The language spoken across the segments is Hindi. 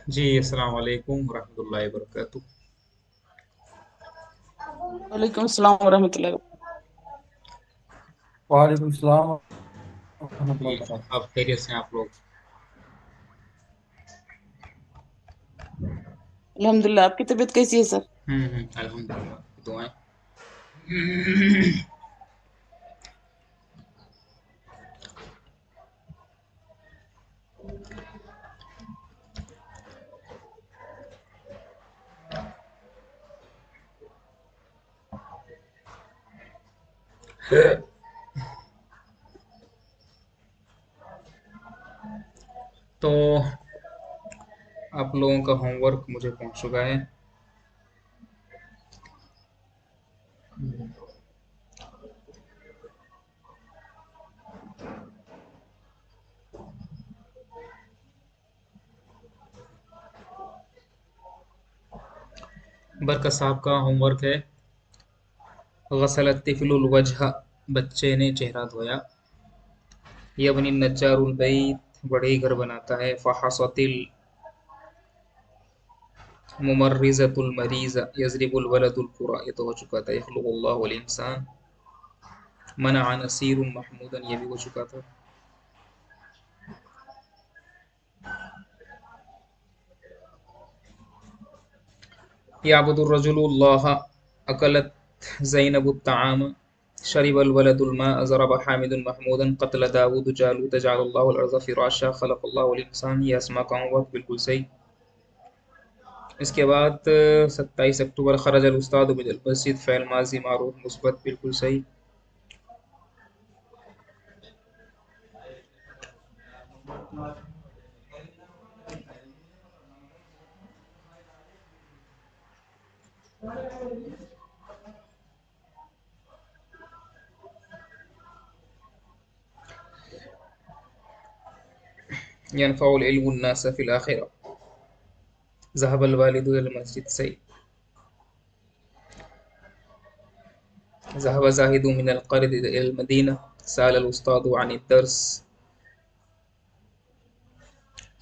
जी, अस्सलाम वालेकुम रहमतुल्लाहि वबरकातुह। वालेकुम अस्सलाम वरहमतुल्लाहि वालेकुम सलाम जी, रहमतुल्लाहि वबरकातुहू। अब खैरियत से हैं आप लोग? अल्हम्दुलिल्लाह। आपकी तबीयत कैसी है सर? अल्हम्दुलिल्लाह, दुआएं। तो आप लोगों का होमवर्क मुझे पहुंच चुका है। बरकत साहब का होमवर्क है। गसल तिफलुल वजह, बच्चे ने चेहरा धोया। यबनी नज्जारुल बैत, बढ़ई घर बनाता है। फहसतिल मुमर्रिज़तुल मरीज़, यज़रिबुल वलदुल कुरा, ये तो हो चुका था। यखलुकुल्लाहुल इंसान, मना नसीरुन महमूदन, ये भी हो चुका था। याबुदुर रजुलुल्लाह, अकलत ज़ैनबुत ताम, शरिबल वलदुल माअ, ज़रब हामिदुन महमूदन, क़तल दाऊद जालूत, जअलल्लाहुल अर्ज़ फ़िराशा, ख़लक़ल्लाहुल इंसान, ये अस्मा का होमवर्क बिल्कुल सही। इसके बाद 27 अक्टूबर खरजल उस्ताद मिनल मस्जिद, फ़ेल माज़ी मारूफ मुस्बत, बिल्कुल सही। यनफ़उल इल्मु अन्नास फ़िल आखिरह, ज़हबल वालिदु इलल मस्जिद, सही। ज़हब ज़ाहिदु मिनल क़रद इलल मदीना, सअलल उस्तादु अनिद दर्स,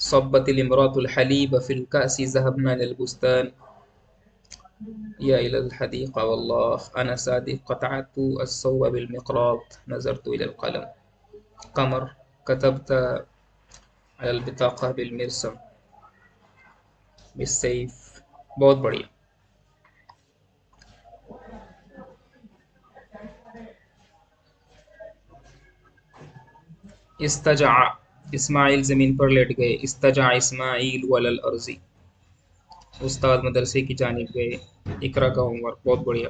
सब्बतिल इम्रातुल हलीब फ़िल कअसी, ज़हबना इलल बुस्तान, या इलल हदीक़ा, वल्लाह अना सादिक़, क़तअतु अस्सौब बिल-मिक़रात, नज़रतु इलल क़लम। क़मर, कतबत अलल बिताक़ा बिल-मिरसम, बिस-सैफ़, बहुत बढ़िया। इस्तजा, इस्माइल ज़मीन पर लेट गए। इस्तजा इस्माइल वलल अर्ज़ी, उस्ताद मदरसे की जानिब गए। इकरा का होमवर्क बहुत बढ़िया।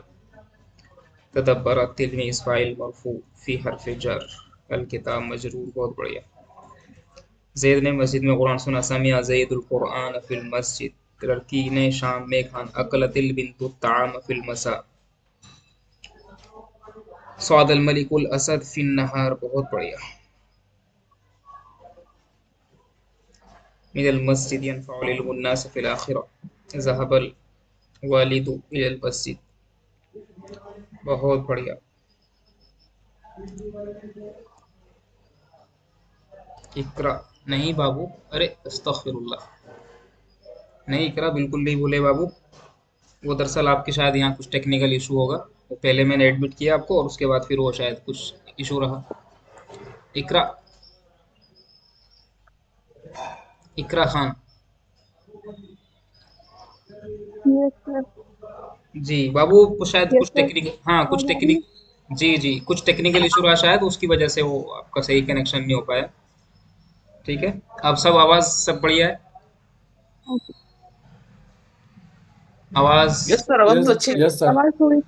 तदब्बर तिलमीज़ फ़ाइल मरफ़ू फ़ी हर्फ़ जर, अल किताब मजरूर, बहुत बढ़िया। ज़ैद ने मस्जिद में कुरान सुना। समिअ ज़ैदुल कुरआन फ़िल मस्जिद, लड़की ने शाम में खाना। अकलतिल बिन्तु त्ताअम फ़िल मसा, सअदल मलिकुल असद फ़िन नहार, बहुत बढ़िया। मिनल मस्जिद यनफ़उल इल्मुन नास फ़िल आखिरह, ज़हबल वालिदु इलल मस्जिद, बहुत बढ़िया। इकरा, नहीं बाबू, अरे अस्तग़फिरुल्लाह, नहीं इकरा बिल्कुल नहीं बोले बाबू। वो दरअसल आपके शायद यहाँ कुछ टेक्निकल इशू होगा। वो पहले मैंने एडमिट किया आपको और उसके बाद फिर वो शायद कुछ इशू रहा। इकरा, इकरा खान। Yes sir. जी बाबू, को शायद यस कुछ सर। टेक्निक, हाँ कुछ आवाज आ रही टेक्निक, जी जी, कुछ टेक्निकल इशू रहा शायद, उसकी वजह से वो आपका सही कनेक्शन नहीं हो पाया। ठीक है, अब सब आवाज़ सब बढ़िया है? है? आवाज़, यस सर, आवाज यस बहुत अच्छी है। Yes sir. आवाज थोड़ी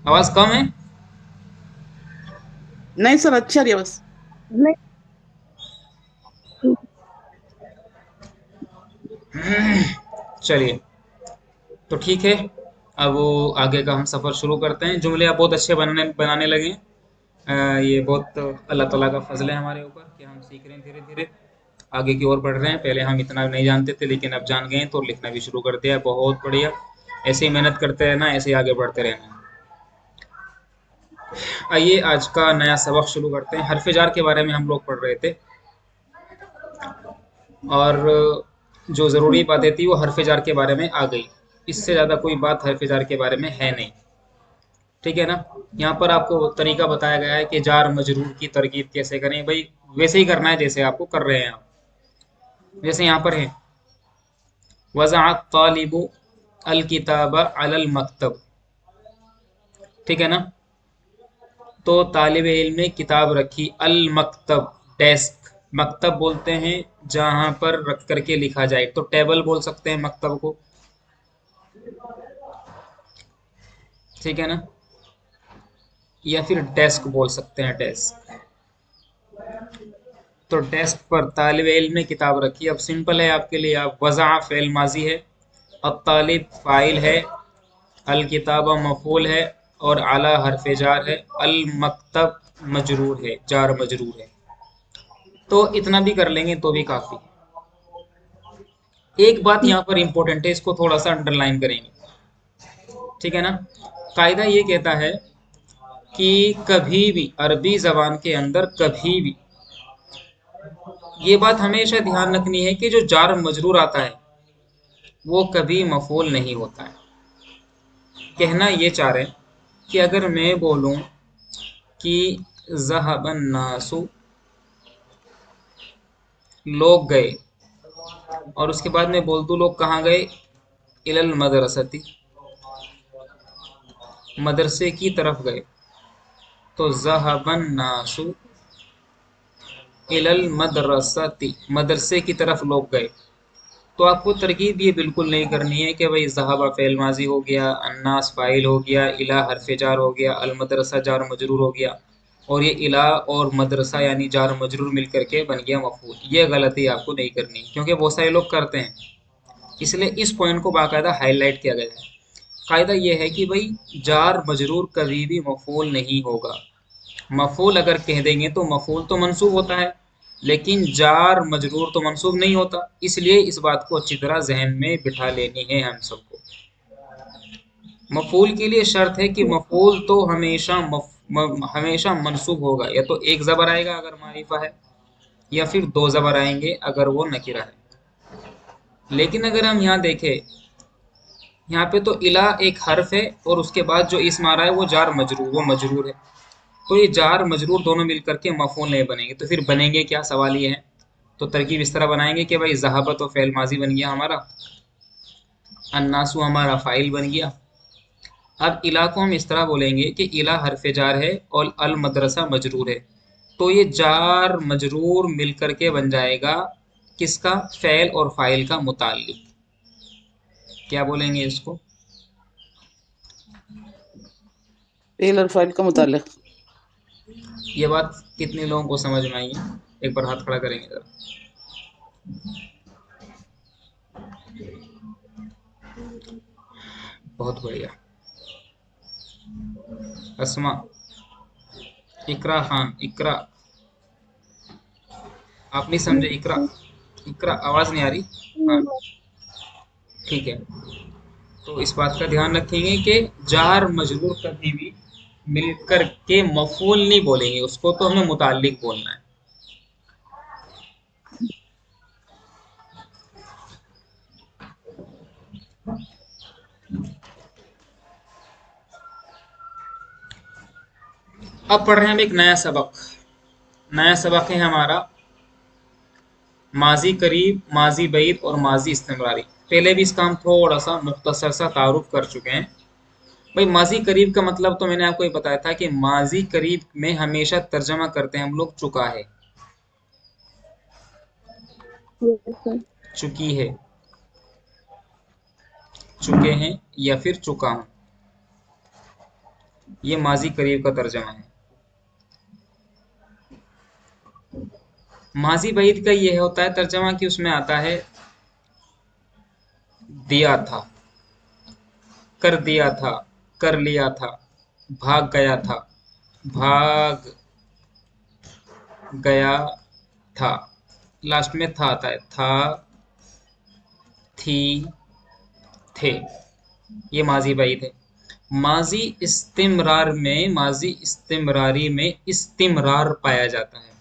आवाज़ कम है? नहीं सर, अच्छी आ रही है बस। नहीं। चलिए, तो ठीक है। अब वो आगे का हम सफ़र शुरू करते हैं। जुमले आप बहुत अच्छे बनाने बनाने लगे हैं। ये बहुत अल्लाह ताला का फ़ज़ल है हमारे ऊपर कि हम सीख रहे हैं धीरे धीरे, आगे की ओर बढ़ रहे हैं। पहले हम इतना नहीं जानते थे, लेकिन अब जान गए हैं तो लिखना भी शुरू कर दिया है। बहुत बढ़िया, ऐसे ही मेहनत करते रहना, ऐसे ही आगे बढ़ते रहना। आइए आज का नया सबक शुरू करते हैं। हरफ जार के बारे में हम लोग पढ़ रहे थे, और जो ज़रूरी बातें थी वो हरफ जार के बारे में आ गई। इससे ज़्यादा कोई बात हरफ जार के बारे में है नहीं। ठीक है ना। यहाँ पर आपको तरीका बताया गया है कि जार मजरूर की तरकीब कैसे करें। भाई वैसे ही करना है जैसे आपको कर रहे हैं आप। जैसे यहाँ पर है वज़अ तालिबु अल किताब अलल मकतब। ठीक है ना। तो तालिब इल्म ने किताब रखी अल मकतब, डेस्क। मकतब बोलते हैं जहां पर रख करके लिखा जाए, तो टेबल बोल सकते हैं मकतब को। ठीक है ना। या फिर डेस्क बोल सकते हैं, डेस्क। तो डेस्क पर तालिब इल्म ने किताब रखी। अब सिंपल है आपके लिए, आप वज़ा फ़ेल माजी है, अब तालिब फ़ाइल है, अल किताबा मफ़ूल है और आला हरफ जार है, अल मकतब मजरूर है, जार मजरूर है। तो इतना भी कर लेंगे तो भी काफ़ी है। एक बात यहाँ पर इंपॉर्टेंट है, इसको थोड़ा सा अंडरलाइन करेंगे। ठीक है ना। कायदा ये कहता है कि कभी भी अरबी ज़बान के अंदर कभी भी ये बात हमेशा ध्यान रखनी है कि जो जार मजरूर आता है वो कभी मफूल नहीं होता है। कहना ये चाह रहे हैं कि अगर मैं बोलूं कि ज़हबन नासु, लोग गए, और उसके बाद मैं बोल दूं लोग कहाँ गए, इलल मदरसती, मदरसे की तरफ गए, तो ज़हबन नासु इलल मदरसती, मदरसे की तरफ लोग गए। तो आपको तरकीब ये बिल्कुल नहीं करनी है कि भाई ज़हाबा फ़ेल माजी हो गया, अन्नास फ़ाइल हो गया, इला हरफ जार हो गया, अल मदरसा जार मजरूर हो गया, और ये इला और मदरसा यानी जार मजरूर मिल करके बन गया मफूल। ये गलती आपको नहीं करनी, क्योंकि बहुत सारे लोग करते हैं। इसलिए इस पॉइंट को बाकायदा हाईलाइट किया गया है। कायदा ये है कि भाई जार मजरूर कभी भी मफूल नहीं होगा। मफूल अगर कह देंगे तो मफूल तो मंसूब होता है, लेकिन जार मजरूर तो मंसूब नहीं होता। इसलिए इस बात को अच्छी तरह जहन में बिठा लेनी है हम सबको। मफूल के लिए शर्त है कि मफूल तो हमेशा हमेशा मंसूब होगा, या तो एक ज़बर आएगा अगर मारिफा है, या फिर दो ज़बर आएंगे अगर वो नकिरा है। लेकिन अगर हम यहाँ देखें, यहाँ पे तो इला एक हर्फ है और उसके बाद जो इस्म आ रहा है वो जार मजरूर, वो मजरूर है। तो ये जार मजरूर दोनों मिल करके मफूल नहीं बनेंगे। तो फिर बनेंगे क्या, सवाल ये है। तो तरकीब इस तरह बनाएंगे कि भाई ज़हाबा तो फ़ेल माजी बन गया हमारा, अन्नासु हमारा फ़ाइल बन गया। अब इला को हम इस तरह बोलेंगे कि इला हरफ जार है और अल मदरसा मजरूर है। तो ये जार मजरूर मिल करके बन जाएगा किसका, फ़ेल और फ़ाइल का मुताल्लिक। क्या बोलेंगे इसको, फेल और फाइल का मुताल्लिक। ये बात कितने लोगों को समझ में आई है, एक बार हाथ खड़ा करेंगे जरा। बहुत बढ़िया। अस्मा, इकरा खान, इकरा, आप नहीं समझे, इकरा, इकरा, आवाज नहीं आ रही। हाँ ठीक है। तो इस बात का ध्यान रखेंगे कि जार मजरूर कभी भी मिलकर के मफूल नहीं बोलेंगे, उसको तो हमें मुताल्लिक बोलना है। अब पढ़ रहे हैं हम एक नया सबक। नया सबक है हमारा माजी करीब, माजी बईद और माजी इस्तिमरारी। पहले भी इसका हम थोड़ा सा मुख्तसर सा तारुफ कर चुके हैं। भाई माजी करीब का मतलब तो मैंने आपको ये बताया था कि माजी करीब में हमेशा तर्जमा करते हैं हम लोग चुका है, Yes, sir. चुकी है, चुके हैं या फिर चुका हूं। ये माजी करीब का तर्जमा है। माजी बईद का ये होता है तर्जमा कि उसमें आता है दिया था, कर दिया था, कर लिया था, भाग गया था, भाग गया था। लास्ट में था आता है, था, थी, थे। ये माजी बईद है। माजी इस्तिमरार में, माजी इस्तिमरारी में इस्तिमरार पाया जाता है,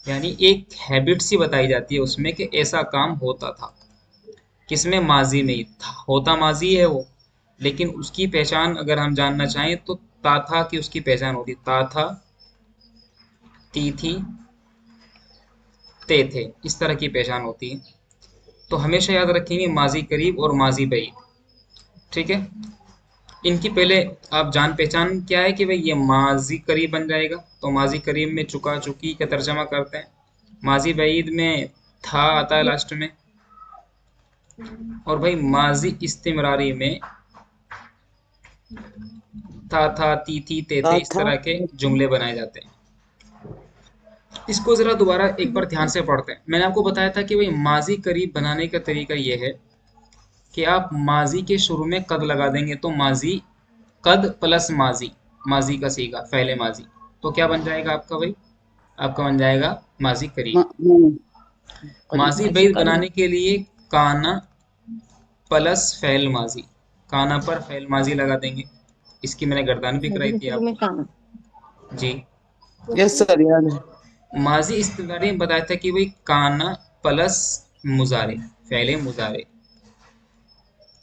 यानी एक हैबिट सी बताई जाती है उसमें कि ऐसा काम होता था। किसमें? माजी में ही था, होता माजी है वो, लेकिन उसकी पहचान अगर हम जानना चाहें तो ता था की उसकी पहचान होती, ता था, ती थी, ते थे, इस तरह की पहचान होती है। तो हमेशा याद रखेंगे माजी करीब और माजी बईद। ठीक है, इनकी पहले आप जान पहचान क्या है कि भाई ये माजी करीब बन जाएगा, तो माजी करीब में चुका चुकी का तर्जमा करते हैं, माजी बईद में था आता है लास्ट में, और भाई माजी इस्तिमरारी में था, ती थी, ते, इस था तरह के जुमले बनाए जाते हैं। इसको जरा दोबारा एक बार ध्यान से पढ़ते हैं। मैंने आपको बताया था कि भाई माजी करीब बनाने का तरीका ये है कि आप माजी के शुरू में कद लगा देंगे, तो माजी, कद प्लस माजी, माजी का सीगा पहले माजी, तो क्या बन जाएगा आपका भाई? आपका बन जाएगा माजी करीब। माजी माजी बैद करीब। बनाने के लिए काना प्लस फेल माजी, काना पर फेल माजी लगा देंगे। इसकी मैंने गर्दान भी कराई माजी के थी शुरू में आपको। काम। जी, यस सर, याद है। माजी इस्तिमरारी में बताया था कि भाई काना प्लस मुजारे, फेले मुजारे,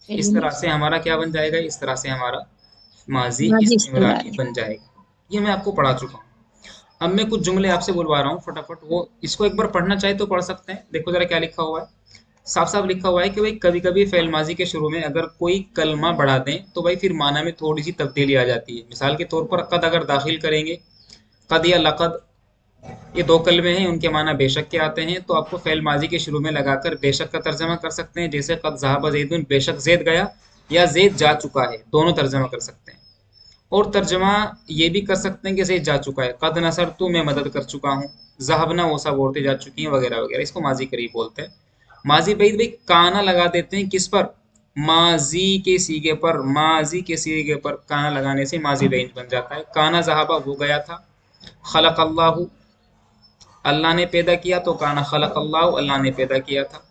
इस तरह से हमारा क्या बन जाएगा? इस तरह से हमारा माजी माजी इस्तिमरारी इस्तिमरारी। बन जाएगा। ये मैं आपको पढ़ा चुका हूँ। अब मैं कुछ जुमले आपसे बुलवा रहा हूँ फटाफट, वो इसको एक बार पढ़ना चाहे तो पढ़ सकते हैं। देखो जरा क्या लिखा हुआ है, साफ साफ लिखा हुआ है कि भाई कभी कभी फेल माजी के शुरू में अगर कोई कलमा बढ़ा दें तो भाई फिर माना में थोड़ी सी तब्दीली आ जाती है। मिसाल के तौर पर कद अगर दाखिल करेंगे, कद या लकद, ये दो कलमे हैं, उनके माना बेशक के आते हैं, तो आपको फेल माजी के शुरू में लगाकर बेशक का तर्जमा कर सकते हैं, जैसे कद ज़हाब ज़ैदुन, बेशक ज़ैद गया, या ज़ैद जा चुका है, दोनों तर्जमा कर सकते हैं। और तर्जमा ये भी कर सकते हैं कि ज़ैद जा चुका है, कद नसर तू, मैं मदद कर चुका हूँ, ज़हबना वो सब औरतें जा चुकी हैं, वगैरह वगैरह। इसको माजी करीब बोलते हैं। माजी बैद भाई काना लगा देते हैं किस पर? माजी के सीगे पर, माजी के सीगे पर काना लगाने से माजी बैद बन जाता है। काना ज़हाबा वो गया था, खलक अल्लाह अल्लाह ने पैदा किया, तो काना खलक अल्लाह अल्लाह ने पैदा किया था।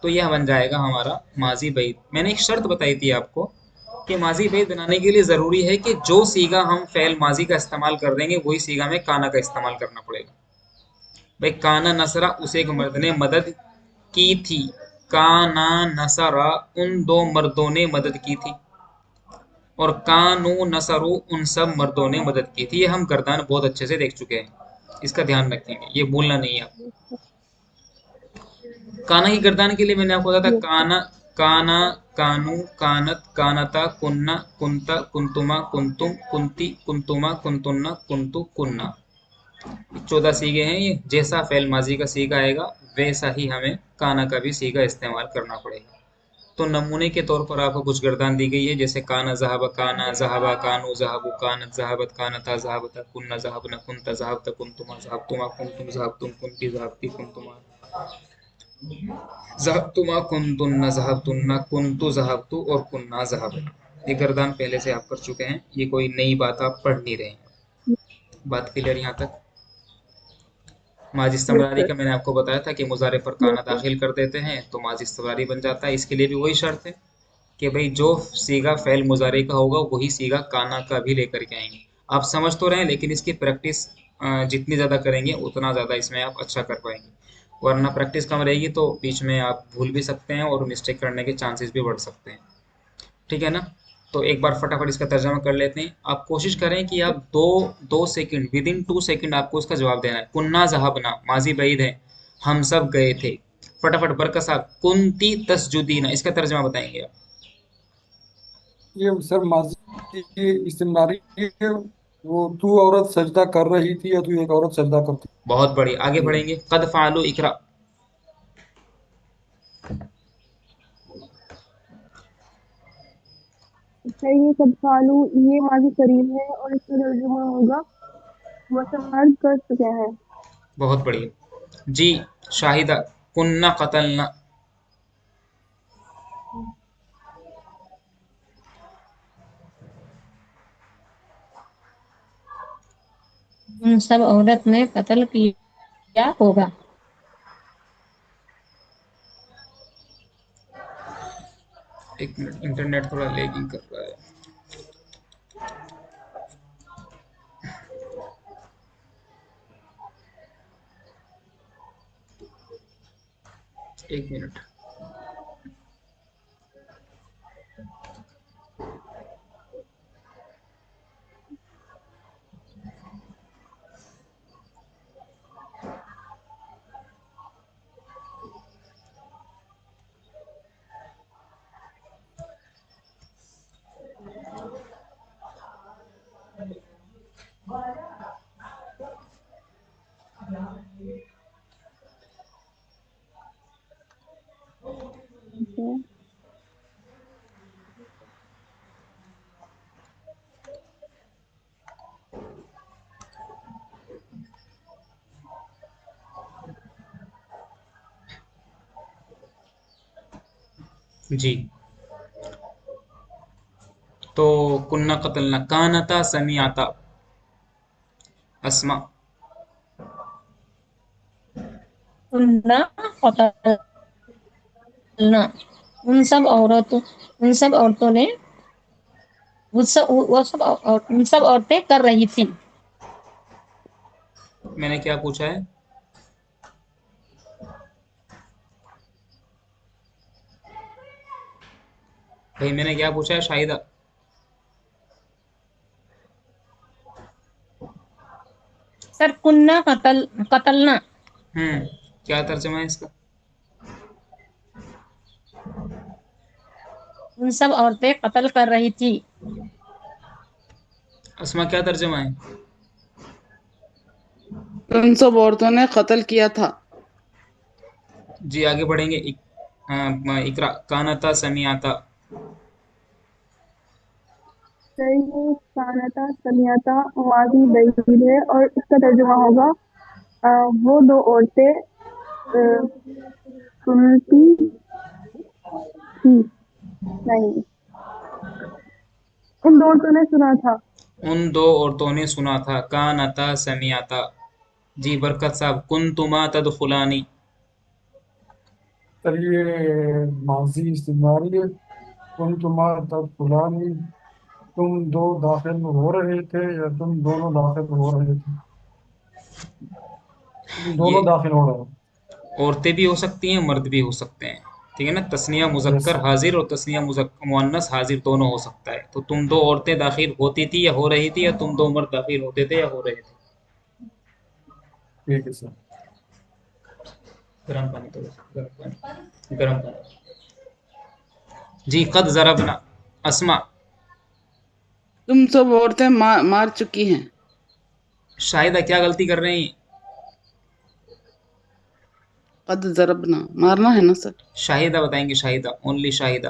तो यह बन जाएगा हमारा माजी बैद। मैंने एक शर्त बताई थी आपको कि माजी बैद बनाने के लिए ज़रूरी है कि जो सीगा हम फ़ेल माजी का इस्तेमाल कर देंगे वही सीगा में काना का इस्तेमाल करना पड़ेगा। भाई काना नसरा, उसे एक मर्द ने मदद की थी, काना नसरा, उन दो मर्दों ने मदद की थी, और कानू नसरू, उन सब मर्दों ने मदद की थी। ये हम गर्दान बहुत अच्छे से देख चुके हैं, इसका ध्यान रखेंगे, ये भूलना नहीं है आपको। काना की गर्दान के लिए मैंने आपको बताया था यस सर। काना, काना, कानू, कानत, कानता, कुन्ना, कुंता, कुंतुमा, कुंतुम, कुंती, कुंतुमा, कुंतुन्ना, कुंतु, कुन्ना। 14 सीगे हैं ये। जैसा फेल माजी का सीगा आएगा वैसा ही हमें काना का भी सीगा इस्तेमाल करना पड़ेगा। तो नमूने के तौर पर आपको कुछ गर्दान दी गई है, जैसे काना जहाबा, काना जहाबा, कानू जहाबू, कानत जहाबत, कानता जहाबता, कुन्ना जहाबना, कुंता जहाबता, कुंतुमा जहाबतुमा, कुंतुम जहाबतुम, कुंती जहाबती, कुंतुमा ज़हबतुमा, कुंतुन्ना ज़हबतुन्ना, कुंतु ज़हबतु, और कुन्ना ज़हबना। ये गर्दान पहले से आप कर चुके हैं, ये कोई नई बात आप पढ़ नहीं रहे हैं। बात क्लियर यहाँ तक? माजी यस इस्तिमरारी सर। का मैंने आपको बताया था कि मुज़ारे पर यस काना सर। दाखिल कर देते हैं तो माजी इस्तिमरारी बन जाता है। इसके लिए भी वही शर्त है कि भाई जो सीगा फ़ेल मुज़ारे का होगा वही सीगा काना का भी लेकर के आएंगे। आप समझ तो रहे हैं, लेकिन इसकी प्रैक्टिस जितनी ज़्यादा करेंगे उतना ज़्यादा इसमें आप अच्छा कर पाएंगे, वरना प्रैक्टिस कम रहेगी तो बीच में आप भूल भी सकते हैं और मिस्टेक करने के चांसेस भी बढ़ सकते हैं। ठीक है ना? तो एक बार फटाफट इसका तर्जमा कर लेते हैं। आप कोशिश करें कि आप दो दो सेकंड, विद इन 2 सेकंड आपको इसका जवाब देना है। कुन्ना जहाबना, माजी बैद है, हम सब गए थे। फटाफट बरकत साहब, कुंती तसजुदीना, इसका तर्जमा बताएंगे आप। ये सर माजी इस्तिमरारी है। वो तू औरत सजदा कर रही थी या तू एक औरत सजदा करती बहुत बढ़िया, आगे है। बढ़ेंगे। कद फालू इकरा, अच्छा, ये सब फालू, ये माजी करीब है और इसका तर्जुमा होगा वसमाद कर चुका है। बहुत बढ़िया जी। शाहिदा, कुन्ना कतलना, उन सब औरत ने कत्ल किया होगा। एक मिनट, इंटरनेट थोड़ा लेगिंग कर रहा है। एक मिनट। ठीक है। जी, तो कुन्ना कतलना कानता समियाता अस्मा। कुन्ना कतलना, उन सब औरतों ने, उन सब औरतें कर रही थी। मैंने क्या पूछा है? भाई मैंने क्या पूछा है शाहिदा? सर कुन्ना कतलना, हम्म, क्या तर्जमा है इसका? उन सब औरतें कत्ल कर रही थी। अस्मा क्या तर्जमा है? उन सब औरतों ने कत्ल किया था। जी आगे बढ़ेंगे। इकरा कानता समियाता। सही है, कानता समियाता माजी दलील है और इसका तर्जुमा होगा वो दो औरतें सुनती थी। नहीं, उन दो औरतों ने सुना था। उन दो औरतों ने सुना था। कानता समियाता। जी बरकत साहब, कुन्तुमा तदखुलानी। सर ये माजी इस्तेमाली है। तुम तुम्हारा तब फुलानी, तुम दो दाखिल हो रहे थे या तुम दोनों दाखिल हो रहे थे? तुम ये दोनों दाखिल हो रहे हो। औरतें भी हो सकती हैं, मर्द भी हो सकते हैं। ठीक है ना? तस्निया यस मुजक्कर सर। हाजिर और तस्निया मुअन्नस हाजिर दोनों हो सकता है। तो तुम दो औरतें दाखिल होती थी या हो रही थी, या तुम दो मर्द दाखिल होते थे या हो रहे थे। ठीक है सर। गर्म पानी, थोड़ा सा गर्म पानी, गर्म पानी। जी कद जरबना। अस्मा। तुम सब औरतें मार चुकी हैं। शाहिदा क्या गलती कर रहे हैं? कद जरबना मारना है ना सर। शाहिदा बताएंगे, शाहिदा, ओनली शाहिदा।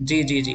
जी जी जी,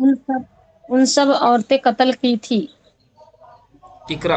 उन सब उन सब औरतें कत्ल की थी। इकरा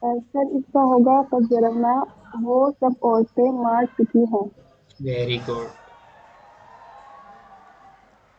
सर इसका होगा कजरना, वो सब औरतें मार चुकी हैं। Very good.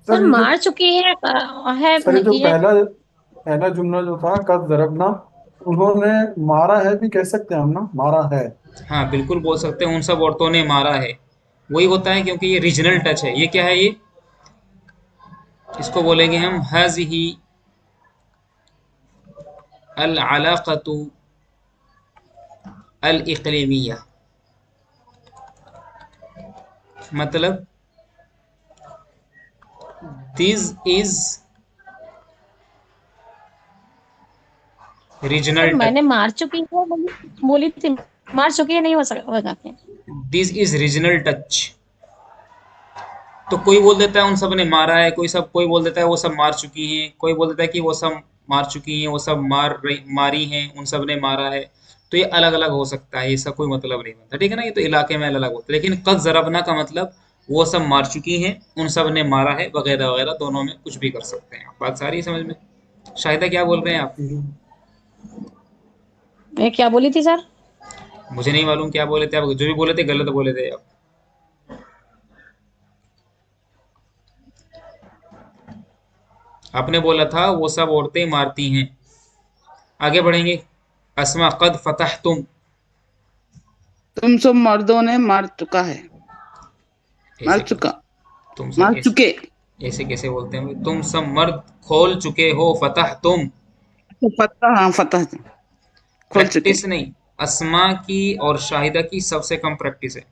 सर सर ये जो मार चुकी है सर ये जो ये। पहला पहला जुमला जो था कद जरबना, उन्होंने मारा है भी कह सकते हैं हम ना, मारा है। हाँ बिल्कुल बोल सकते हैं, उन सब औरतों ने मारा है। वही होता है क्योंकि ये रीजनल टच है। ये क्या है ये? इसको बोलेंगे हम हाजिही अल अलाक़तु अल इक़लीमिया। मतलब this is sir regional touch. मैंने मार चुकी है बोली थी, मार चुकी है नहीं हो सका होगा क्या? This is regional touch. तो कोई बोल देता है उन सब ने मारा है, कोई बोल देता है वो सब मार चुकी हैं, कोई बोल देता है कि वो सब मार चुकी हैं, वो सब मारी हैं, उन सब ने मारा है। तो ये अलग अलग हो सकता है, इसका कोई मतलब नहीं बनता। ठीक है ना? ये तो इलाके में अलग अलग होता है, लेकिन कद जरबना का मतलब वो सब मार चुकी हैं, उन सब ने मारा है, वगैरह वगैरह, दोनों में कुछ भी कर सकते हैं आप। बात सारी है समझ में? शाहिदा क्या बोल रहे हैं आप? मैं क्या बोली थी सर? मुझे नहीं मालूम क्या बोले थे आप, जो भी बोले थे गलत बोले थे आप। आपने बोला था वो सब औरतें मारती हैं। आगे बढ़ेंगे। अस्मा कद फतह तुम। तुम सब मर्दों ने मार चुका है। मार ऐसे चुका। तुम सब मार चुके। ऐसे कैसे बोलते हैं भाई? तुम सब मर्द खोल चुके हो, फतह तुम। तो फतह, हाँ फतह खोल चुके। प्रैक्टिस नहीं। अस्मा की और शाहिदा की सबसे कम प्रैक्टिस है।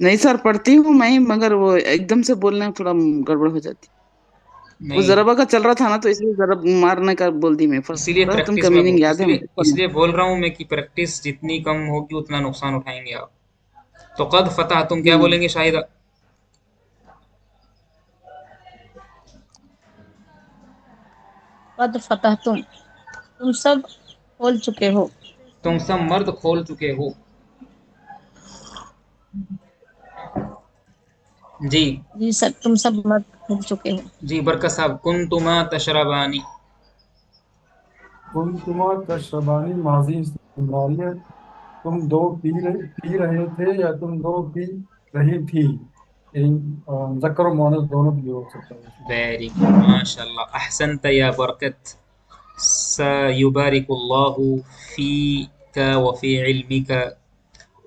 नहीं सर, पढ़ती हूँ मैं, मगर वो एकदम से बोलने में थोड़ा गड़बड़ हो जाती। वो नहीं, जरबा का चल रहा था ना, तो इसलिए जरब मारने का बोल दी मैं। इसीलिए तुम प्रैक्टिस का में मीनिंग याद है इसलिए हमको पढ़ना। इसलिए बोल रहा हूँ मैं कि प्रैक्टिस जितनी कम होगी उतना नुकसान उठाएंगे आप। तो कद फतह तुम क्या हम्म। बोलेंगे शाहिदा? कद फतह तुम सब खोल चुके हो। तुम सब मर्द खोल चुके हो। जी। जी सब तुम सब मर्द खोल चुके हो। जी बरकत साहब, कुन तुमा तशरबानी। कुंतुमा तशरबानी माजी इस्तिमरारी है। तुम दो पी रहे थे या तुम दो पी रही थी। मुज़क्कर और मुअन्नस दोनों भी हो सकता है इसमें। वेरी गुड, माशाल्लाह, अहसनत या बरकत। सयुबारिकुल्लाहु फीका व फी इल्मिका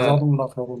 जज़ाकुमुल्लाह खैरन।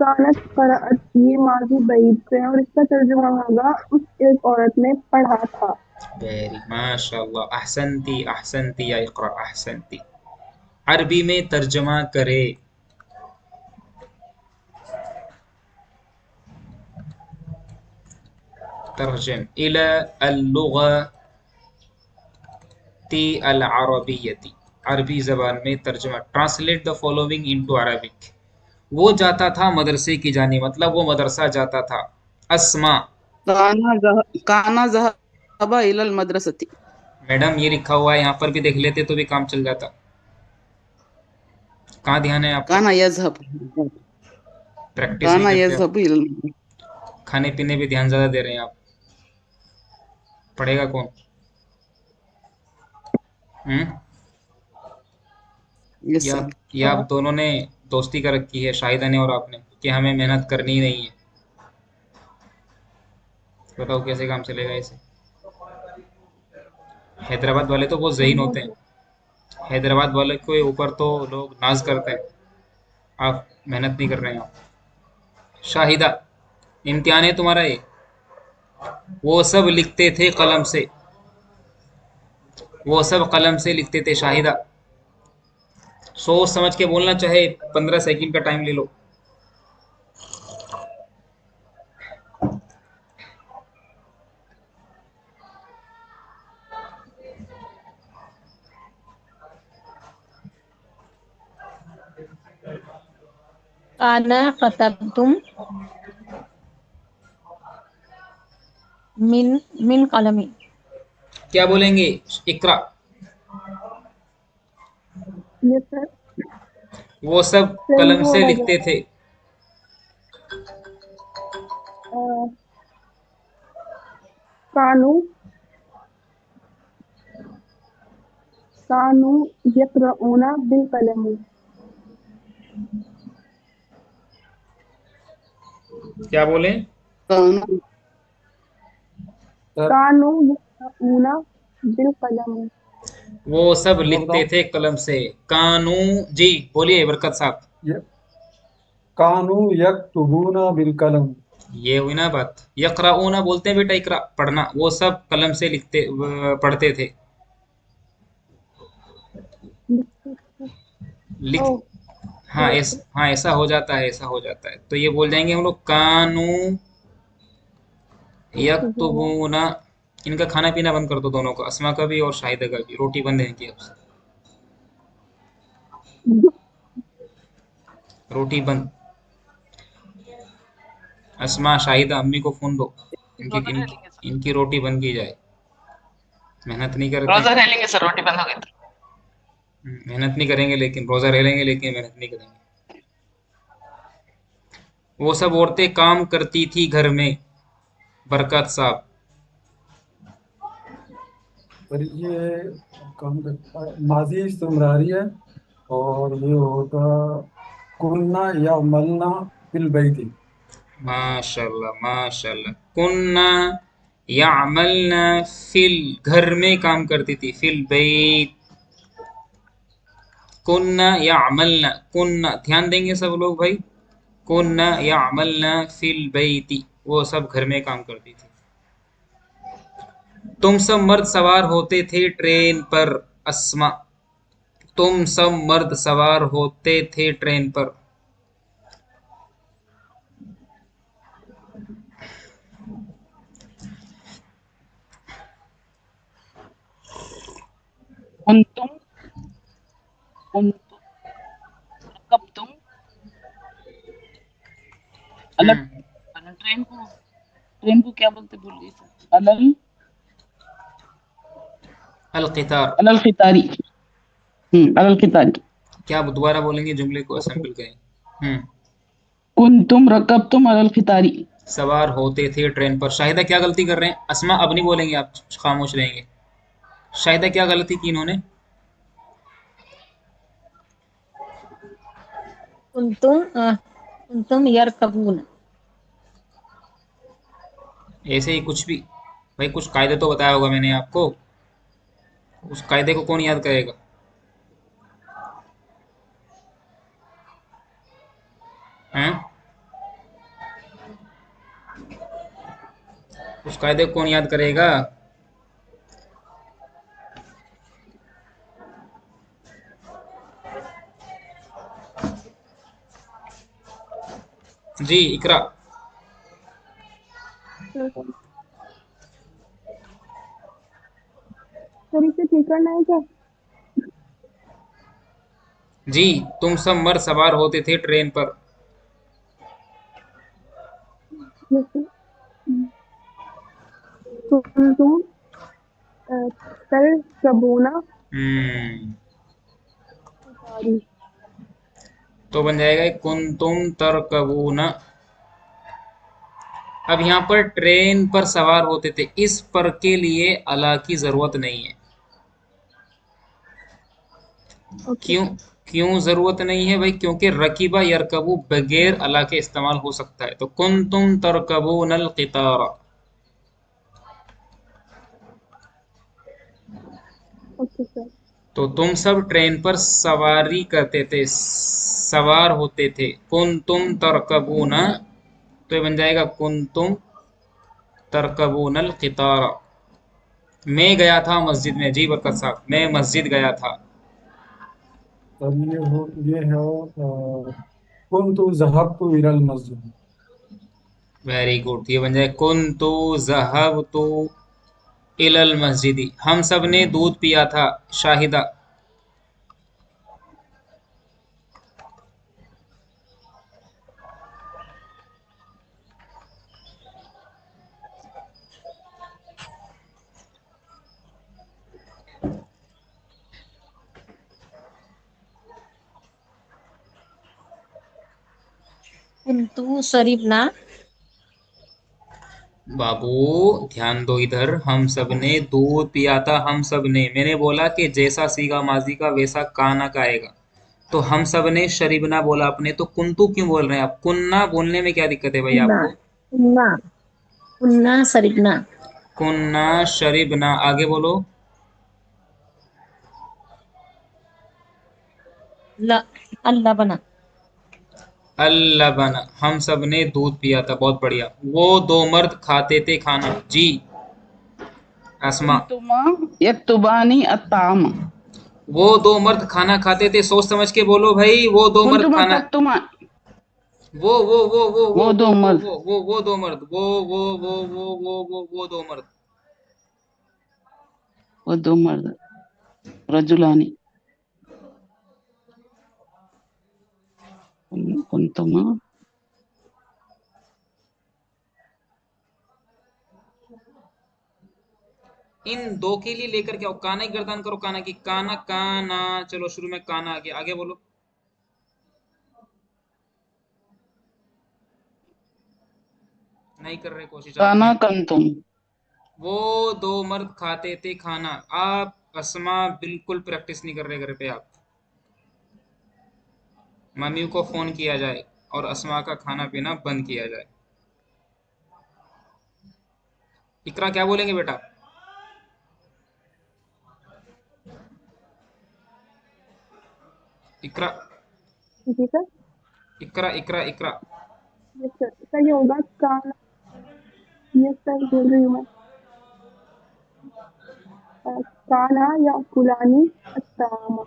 कानत क़राअत, ये माजी बईद से है और इसका तर्जुमा होगा उस एक औरत ने पढ़ा था। वेरी माशाल्लाह, अहसनती अहसनती या इक़रा, अहसनती। अरबी में तर्जमा करे। तर्जम इला अल-लुग़ती अल-अरबिय्यती। अरबी ज़बान में तर्जमा। Translate the following into Arabic. वो जाता था मदरसे की जानी, मतलब वो मदरसा जाता था। अस्मा। काना ज़हबा इलल मदरसती। मैडम ये लिखा हुआ है, यहाँ पर भी देख लेते तो भी काम चल जाता। कहाँ ध्यान है आपका? काना यज़हब। प्रैक्टिस नहीं काना करते आप। यज़हबु इलल मदरसती। खाने पीने पे ध्यान ज़्यादा दे रहे हैं आप। पढ़ेगा कौन? हम्म। यस या सर। या आप दोनों ने दोस्ती कर रखी है, शाहिदा ने और आपने, कि हमें मेहनत करनी ही नहीं है। बताओ कैसे काम चलेगा इसे? हैदराबाद वाले तो बहुत ज़हीन होते हैं। हैदराबाद वाले के ऊपर तो लोग नाज करते हैं। आप मेहनत नहीं कर रहे हैं आप। शाहिदा, इम्तिहान है तुम्हारा ये। वो सब लिखते थे कलम से। वो सब कलम से लिखते थे शाहिदा। सोच समझ के बोलना, चाहे 15 सेकंड का टाइम ले लो। काना कतबतुम मिन मिन कलमी। क्या बोलेंगे? इकरा। ये सर वो सब सही कलम से होगा। लिखते थे। अ, कानू कानू यक़रऊना बिल कलमी। क्या बोले? काना सर कानू यक़रऊना बिल कलमी। वो सब मैं लिखते बताऊं। थे कलम से। कानू। जी बोलिए बरकत साहब। ये कानू यक्तुबूना बिल कलम। ये हुई ना बात। यकराऊना बोलते हैं बेटा, इकरा पढ़ना। वो सब कलम से पढ़ते थे। लिख। ओ हाँ हाँ, ऐसा हो जाता है, ऐसा हो जाता है, तो ये बोल जाएंगे हम लोग, कानू यक्तुबूना। यक्तुबूना। इनका खाना पीना बंद कर दो दोनों का, अस्मा का भी और शाहिदा का भी। रोटी बंद है इनकी अब से। रोटी बंद। अस्मा, शाहिदा, अम्मी को फोन दो। इनकी रोजा रह इनकी लेंगे सर। इनकी रोटी बंद की जाए। मेहनत नहीं करते रोजा हैं। रह लेंगे सर, रोटी बंद हो गई तो। मेहनत नहीं करेंगे, लेकिन रोजा रह लेंगे लेकिन मेहनत नहीं करेंगे। वो सब औरतें काम करती थी घर में। बरकत साहब। पर ये कौन माजी इस्तिमरारी है, और ये होगा कुन्ना या मलना फिल बैती। माशाल्लाह माशाल्लाह। कुन्ना यामलना फिल, घर में काम करती थी। फिल बैत। कुन्ना यामलना, कुन्ना ध्यान देंगे सब लोग भाई। कुन्ना यामलना फिल बैती, वो सब घर में काम करती थी। तुम सब मर्द सवार होते थे ट्रेन पर। अस्मा। तुम सब मर्द सवार होते थे ट्रेन पर। कुंतुम कुंतुम रकबतुम, अलग हम्म। ट्रेन को क्या बोलते, भूल गई सर। अलल अल क़ितार। अलल खितारी। अलल खितारी। क्या आप दोबारा बोलेंगे, जुमले को असेंबल करें। हम्म। कुंतुम रकबतुम अलल खितारी। सवार होते थे ट्रेन पर। शाहिदा क्या गलती कर रहे हैं? अस्मा अब नहीं बोलेंगे, आप खामोश रहेंगे। शाहिदा क्या गलती की इन्होंने? कुंतुम यरकबून। ऐसे ही कुछ भी। भाई कुछ कायदे तो बताया होगा मैंने आपको, उस कायदे को कौन याद करेगा? हैं? उस कायदे को कौन याद करेगा? जी इकरा। सर इसे ठीक करना है क्या? जी, तुम सब मर्द सवार होते थे ट्रेन पर। जैसे तुम तर कबूना हम्म। उतारी। तो बन जाएगा कुन तुम तरकबूना। अब यहाँ पर ट्रेन पर सवार होते थे, इस पर के लिए अला की जरूरत नहीं है। ओके क्यों? सर। क्यों जरूरत नहीं है भाई? क्योंकि रकीबा यरकबू बगैर अला के इस्तेमाल हो सकता है। तो कुन तुम तरकबूनल क़ितारा। Okay sir. तो तुम सब ट्रेन पर सवारी करते थे, सवार होते थे। कुन तुम तरकबूना, तो ये बन जाएगा कुन तुम तरकबूनल क़ितारा। मैं गया था मस्जिद में। जी बरकत साहब, मैं मस्जिद गया था। और ये है कुन्तु ज़हबतु इलल मस्जिद। Very good. ये बन जाए कुन तो जहब तो इलल मस्जिदी। हम सब ने दूध पिया था। शाहिदा। कुंतु शरीबना। बाबू ध्यान दो इधर। हम सब ने दूध पिया था। हम सब ने, मैंने बोला कि जैसा सीगा माजी का वैसा काना का आएगा। तो हम सब ने शरीबना बोला अपने, तो कुंतु क्यों बोल रहे हैं आप? कुन्ना बोलने में क्या दिक्कत है भाई कुन्ना आपको? कुन्ना कुन्ना शरीबना। कुन्ना शरीबना, आगे बोलो। ल अल्लाह बना। अल्लबन, हम सब ने दूध पिया था। बहुत बढ़िया। वो दो मर्द खाते थे खाना। जी आसमा। कुंतुमा यक्तुबानी अत्ताम। वो दो मर्द खाना खाते थे। सोच समझ के बोलो भाई। वो दो मर्द कुंतुमा खाना। तक्तुमा। वो वो वो दो वो मर्द। वो वो वो दो मर्द। वो दो मर्द। वो दो मर्द। रजुलानी। कुंतुमा। इन दो के लिए लेकर के आओ। काना की गर्दान करो, काना की। काना काना। चलो शुरू में काना, आगे आगे बोलो। नहीं कर रहे कोशिश काना आपने। कंतुम। वो दो मर्द खाते थे खाना। आप अस्मा बिल्कुल प्रैक्टिस नहीं कर रहे घर पे आप। मम्मी को फोन किया जाए और अस्मा का खाना पीना बंद किया जाए। इकरा क्या बोलेंगे बेटा? इकरा, जी sir. Iqra, Iqra, Iqra. Yes sir. Sir ये होगा काना। यस सर बोल रही हूँ मैं। काना या कुलानी अत्तामा।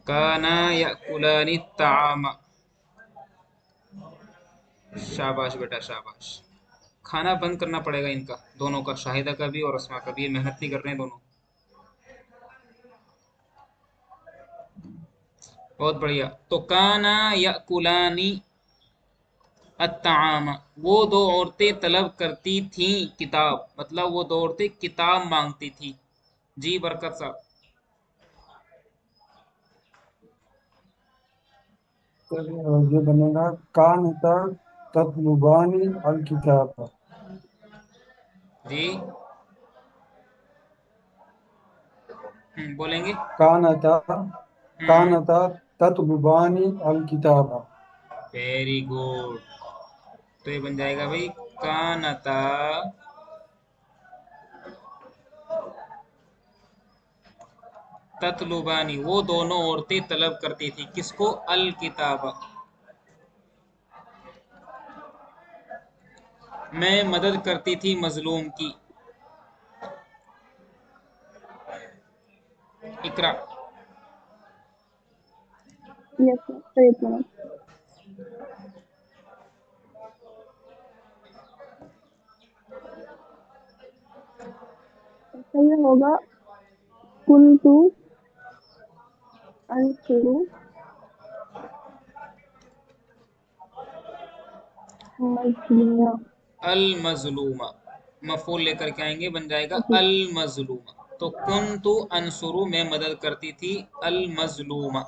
काना या कुलानी ताम। शाबाश बेटा शाबाश। खाना बंद करना पड़ेगा इनका दोनों का, शाहिदा का भी और अस्मा का भी। ये मेहनत नहीं कर रहे हैं दोनों। बहुत बढ़िया। तो काना या कुलानी अत्ताम, वो दो औरतें तलब करती थीं किताब, मतलब वो दो औरतें किताब मांगती थी। जी बरकत साहब। तो ये बनेगा कानता तत्लुबानी अल किताब। जी। बोलेंगे। कानता हम्म। कानता तत्लुबानी अल किताब। Very good. तो ये बन जाएगा भाई, कानता ततलुबानी, वो दोनों औरतें तलब करती थी किसको? अल किताब। मैं मदद करती थी मजलूम की। इकरा। Yes sir. सर एक मिनट। सर ये होगा कुंतु अंशुरु मजलूमा। अल मजलूमा, मफूल लेकर के आएंगे, बन जाएगा जी। अल मजलूमा। तो कुन्तु अंसुरु, मैं मदद करती थी अल मजलूमा।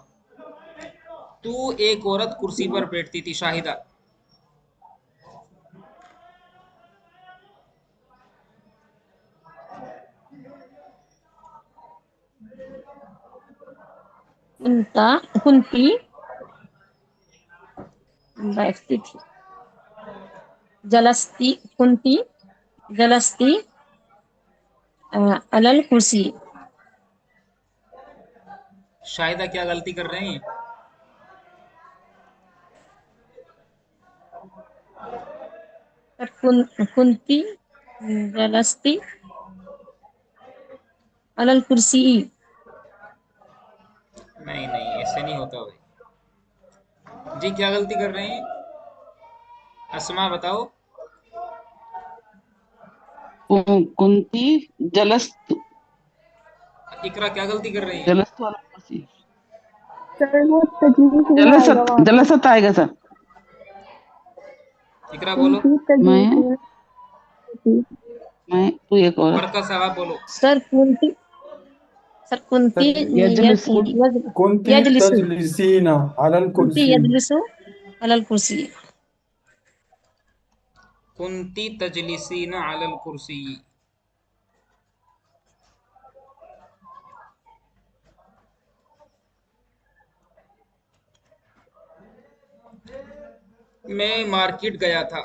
तू एक औरत कुर्सी पर बैठती थी शाहिदा। कुंता कुंती बैठती थी। जलस्ती कुंती जलस्ती अलल कुर्सी। शाहिदा क्या गलती कर रहे हैं? कुंती जलस्ती अलल कुर्सी। नहीं नहीं, ऐसे नहीं होता भाई। जी क्या गलती कर रहे हैं? अस्मा बताओ। कुंती जलस्तु। इकरा क्या गलती कर रही हैं? जलस्तु वाला कुर्सी। सर वो तजवीज नहीं आएगा जलसत वहाँ पे। जलसत आएगा सर। इकरा बोलो। कुंती तजवीज मैं थी। मैं तू एक औरत। बरकत साहब आप बोलो। सर कुंती सर कुंती सर यजलिस। कुंती यजलिसु तजलिसीना अलल कुंती कुर्सी। यजलिसु अलल कुर्सी। कुंती तजलिसीन अलल कुर्सी। मैं मार्केट गया था।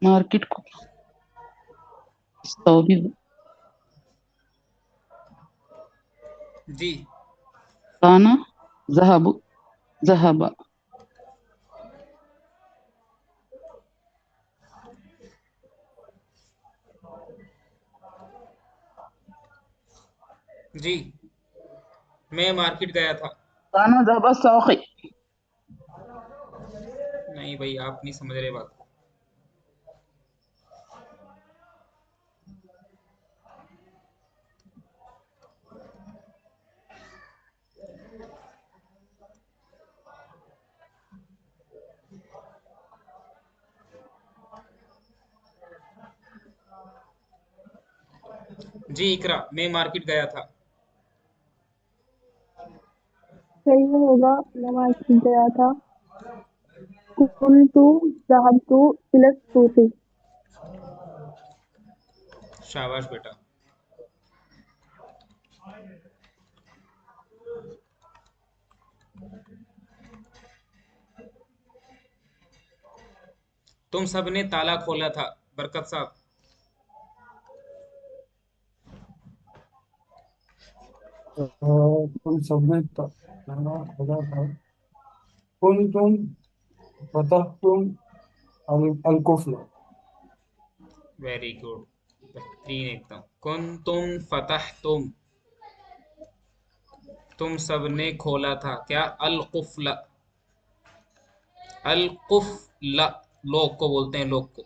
मार्केट को सौदी। जी। काना जहाबु जहाबा। जी। मैं मार्केट गया था। काना जहाबा सौखी। नहीं भाई, आप नहीं समझ रहे बात को। जी इकरा, मैं मार्केट गया था। सही होगा नमाज गया था। कुंतु ज़हबतु इला सूक़ि। शाबाश बेटा। तुम सबने ताला खोला था, बरकत साहब। तुम सबने ताला खोला था। कुंतुम फतहतुम अल कुफ्र। वेरी गुड, बेहतरीन एकदम। तुम फतह तुम सबने खोला था क्या? अल कुफला। अल कुफला लोग को बोलते हैं, लोग को।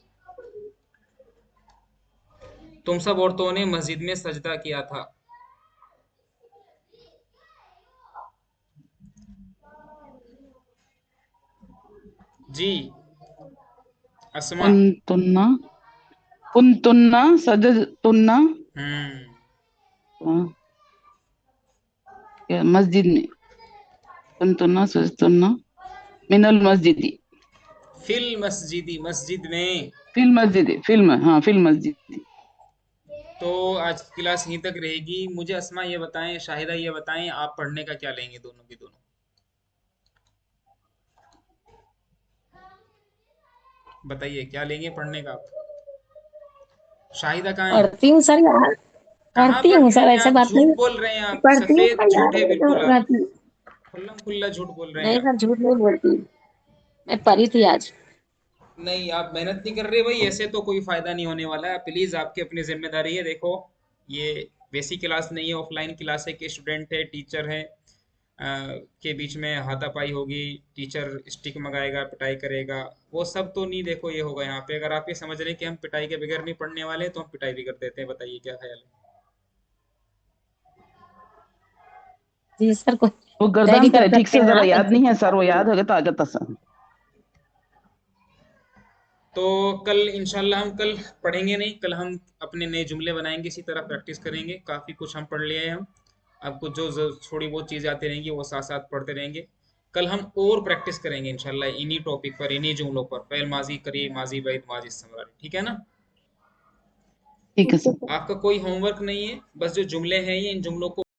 तुम सब औरतों ने मस्जिद में सजदा किया था। जी अस्मा। कुंतुन्ना कुंतुन्ना सजदतुन्ना हम्म। मस्जिद में, कुंतुन्ना सजदतुन्ना मिनल मस्जिदी, फिल मस्जिदी, मस्जिद में। फिल मस्जिदी, हाँ फिल मस्जिदी। तो आज की क्लास यहीं तक रहेगी। मुझे अस्मा ये बताएं, शाहिदा ये बताएं, आप पढ़ने का क्या लेंगे दोनों की दोनों? बताइए क्या लेंगे पढ़ने का आप? शाहिदा कहाँ है? पढ़ती हूँ सर यार, कहाँ पढ़ती हूँ पढ़ती सर, हैं ऐसे आप? बात झूठ नहीं। बोल रहे हैं आप, पढ़ती हूँ सफेद सर झूठ यार, है बिल्कुल आप। नहीं खुल्लम खुल्ला झूठ बोल रहे हैं आप। सर, झूठ नहीं बोलती। मैं पढ़ी थी आज। नहीं, आप मेहनत नहीं कर रहे भाई, ऐसे तो कोई फायदा नहीं होने वाला है। प्लीज आपकी अपनी जिम्मेदारी है। देखो, ये वैसी क्लास नहीं है, ऑफलाइन क्लास है कि स्टूडेंट है, टीचर है, के बीच में हाथापाई होगी, टीचर स्टिक मंगाएगा, पिटाई करेगा। वो सब तो नहीं, देखो ये होगा यहाँ पे। अगर आप ये समझ रहे हैं कि हम पिटाई के बगैर नहीं पढ़ने वाले, तो हम पिटाई भी कर देते हैं। बताइए क्या ख्याल है? जी सर, को वो तय भी गर्दान कर करे ठीक सकते से, हैं जरा आप याद ऐसे। नहीं है सर, वो याद होगा तो आगे तसन। तो कल इंशाल्लाह हम कल पढ़ेंगे नहीं, कल हम अपने नए जुमले बनाएंगे, इसी तरह प्रैक्टिस करेंगे। काफ़ी कुछ हम पढ़ लिए हैं हम। अब कुछ जो थोड़ी बहुत चीज़ें आती रहेंगी वो साथ साथ पढ़ते रहेंगे। कल हम और प्रैक्टिस करेंगे इंशाल्लाह, इन्हीं टॉपिक पर, इन्हीं जुमलों पर, फ़ेल माजी, करीब माजी, बैद माजी, इस्तेमरारी। ठीक है ना? ठीक है ठीक है सर। सर। आपका कोई होमवर्क नहीं है, बस जो जुमले हैं ये, इन जुमलों को